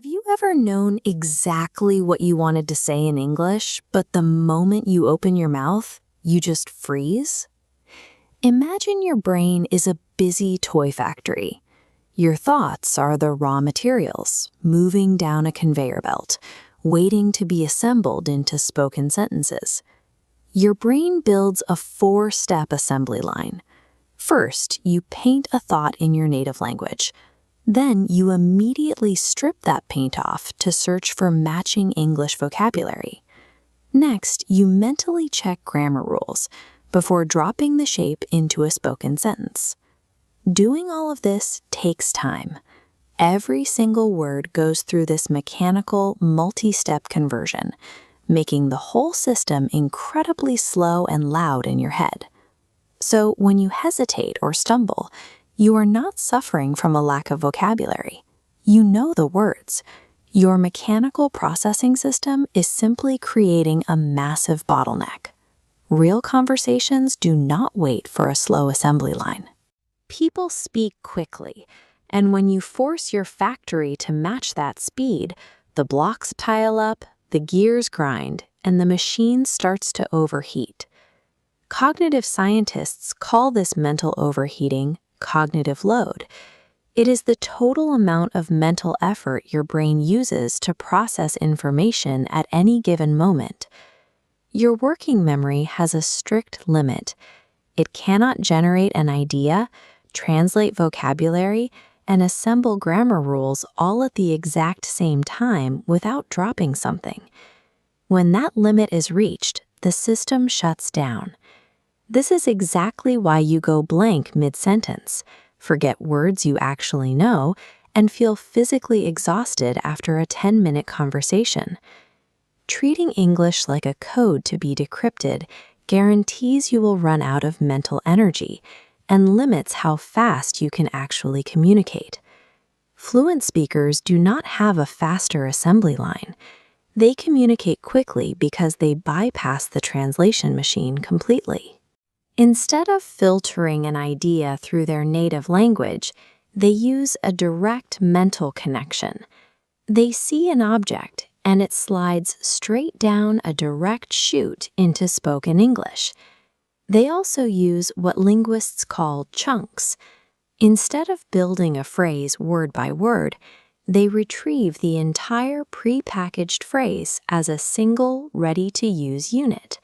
Have you ever known exactly what you wanted to say in English, but the moment you open your mouth, you just freeze? Imagine your brain is a busy toy factory. Your thoughts are the raw materials, moving down a conveyor belt, waiting to be assembled into spoken sentences. Your brain builds a four-step assembly line. First, you paint a thought in your native language. Then you immediately strip that paint off to search for matching English vocabulary. Next, you mentally check grammar rules before dropping the shape into a spoken sentence. Doing all of this takes time. Every single word goes through this mechanical, multi-step conversion, making the whole system incredibly slow and loud in your head. So when you hesitate or stumble, you are not suffering from a lack of vocabulary. You know the words. Your mechanical processing system is simply creating a massive bottleneck. Real conversations do not wait for a slow assembly line. People speak quickly, and when you force your factory to match that speed, the blocks pile up, the gears grind, and the machine starts to overheat. Cognitive scientists call this mental overheating cognitive load. It is the total amount of mental effort your brain uses to process information at any given moment. Your working memory has a strict limit. It cannot generate an idea, translate vocabulary, and assemble grammar rules all at the exact same time without dropping something. When that limit is reached, the system shuts down. This is exactly why you go blank mid-sentence, forget words you actually know, and feel physically exhausted after a 10-minute conversation. Treating English like a code to be decrypted guarantees you will run out of mental energy and limits how fast you can actually communicate. Fluent speakers do not have a faster assembly line. They communicate quickly because they bypass the translation machine completely. Instead of filtering an idea through their native language, they use a direct mental connection. They see an object, and it slides straight down a direct chute into spoken English. They also use what linguists call chunks. Instead of building a phrase word by word, they retrieve the entire pre-packaged phrase as a single, ready-to-use unit.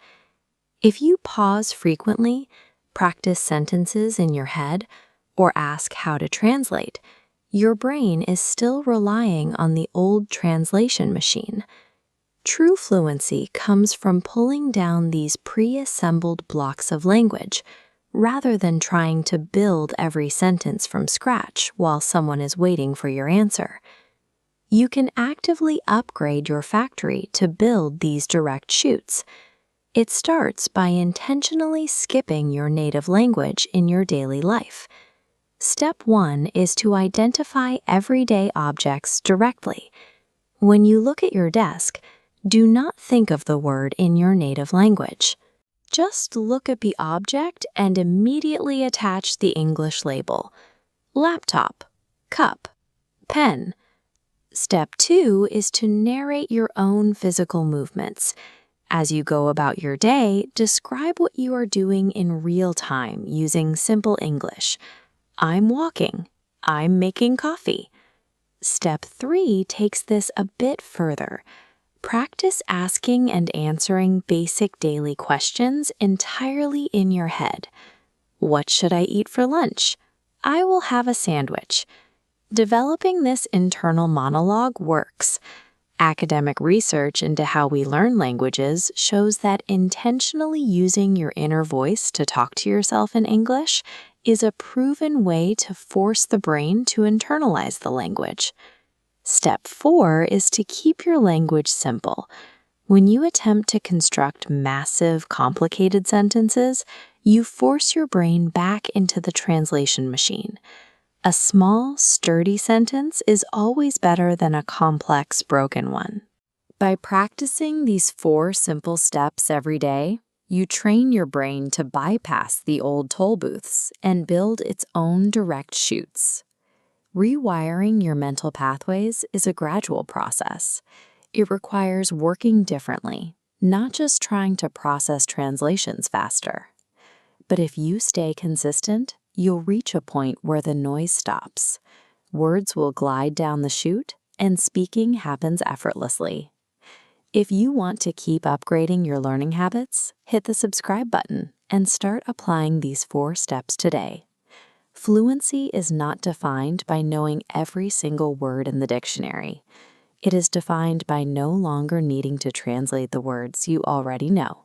If you pause frequently, practice sentences in your head, or ask how to translate, your brain is still relying on the old translation machine. True fluency comes from pulling down these pre-assembled blocks of language, rather than trying to build every sentence from scratch while someone is waiting for your answer. You can actively upgrade your factory to build these direct chutes. It starts by intentionally skipping your native language in your daily life. Step 1 is to identify everyday objects directly. When you look at your desk, do not think of the word in your native language. Just look at the object and immediately attach the English label. Laptop, cup, pen. Step 2 is to narrate your own physical movements. As you go about your day, describe what you are doing in real time using simple English. I'm walking. I'm making coffee. Step 3 takes this a bit further. Practice asking and answering basic daily questions entirely in your head. What should I eat for lunch? I will have a sandwich. Developing this internal monologue works. Academic research into how we learn languages shows that intentionally using your inner voice to talk to yourself in English is a proven way to force the brain to internalize the language. Step 4 is to keep your language simple. When you attempt to construct massive, complicated sentences, you force your brain back into the translation machine. A small, sturdy sentence is always better than a complex, broken one. By practicing these 4 simple steps every day, you train your brain to bypass the old toll booths and build its own direct chutes. Rewiring your mental pathways is a gradual process. It requires working differently, not just trying to process translations faster. But if you stay consistent, you'll reach a point where the noise stops. Words will glide down the chute, and speaking happens effortlessly. If you want to keep upgrading your learning habits, hit the subscribe button and start applying these 4 steps today. Fluency is not defined by knowing every single word in the dictionary. It is defined by no longer needing to translate the words you already know.